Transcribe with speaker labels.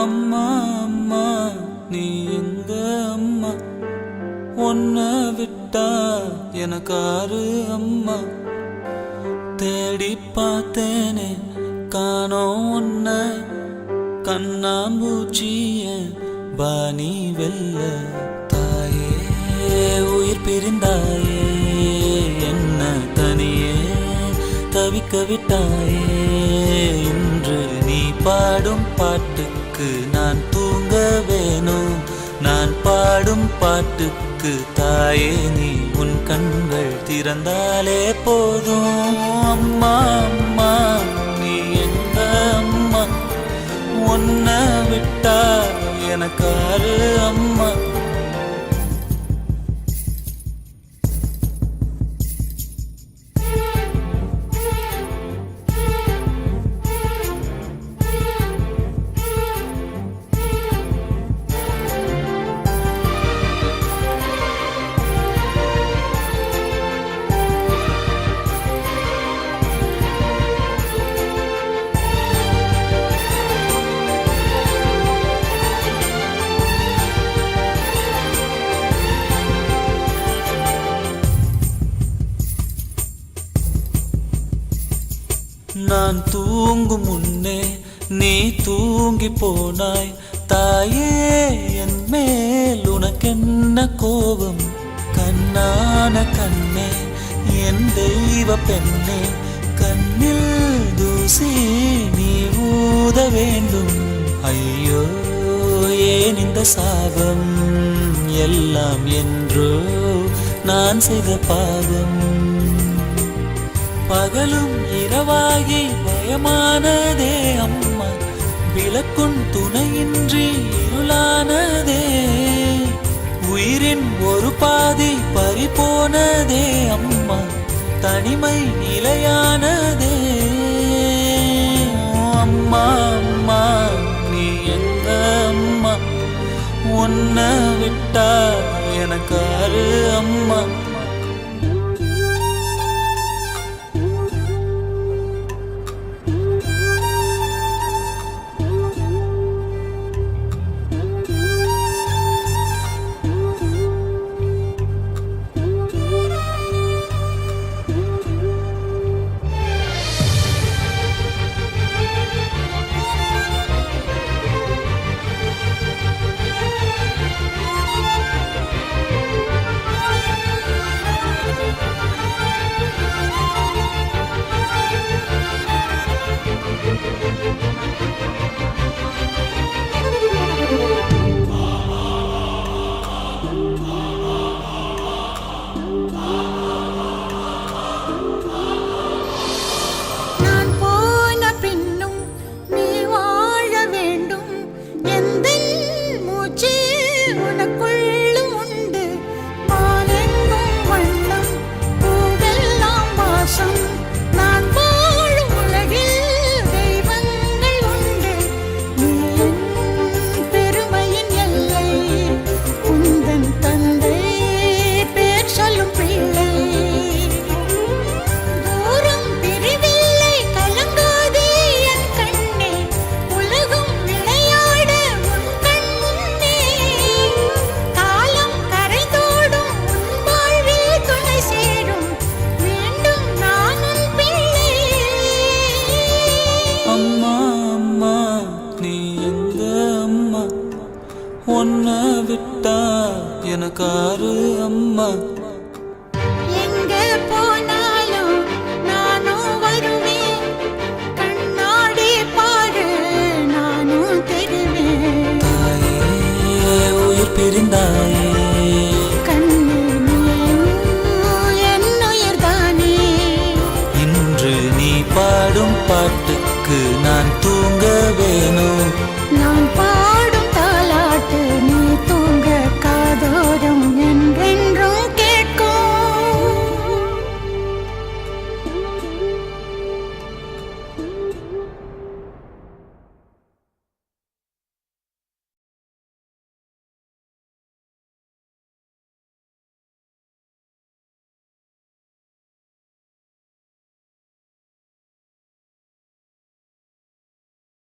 Speaker 1: அம்மா அம்மா நீ எங்க அம்மா, உன்னை விட்டா எனக்காரு அம்மா. தேடி பார்த்தேனே காணோம் உன்னை, கண்ணாம்பூச்சிய பாணி வெல்ல. தாயே உயிர் பிரிந்தாயே, என்ன தனியே தவிக்க விட்டாயே. இன்று நீ பாடும் பாட்டுக்கு நான் தூங்க வேணும், நான் பாடும் பாட்டுக்கு தாயே நீ உன் கண்கள் திறந்தாலே போதும். அம்மா அம்மா நீ எங்க அம்மா, உன்னை விட்டா எனக்காரு அம்மா. நான் தூங்கும் முன்னே நீ தூங்கி போனாய் தாயே, என் மேல் உனக்கென்ன கோபம். கண்ணான கண்ணே என் தெய்வ பெண்ணே, கண்ணில் தூசி நீ ஊத வேண்டும். ஐயோ ஏன் இந்த சாபம், எல்லாம் என்றோ நான் செய்த பாவம். பகலும் இரவாகி பயமானதே அம்மா, விளக்குன் துணையின்றி இருளானதே. உயிரின் ஒரு பாதி பறிபோனதே அம்மா, தனிமை நிலையானதே. அம்மா அம்மா நீ எங்க அம்மா, உன்னை விட்டா எனக்காரு அம்மா. உன்னை விட்டா எனக்காரு அம்மா.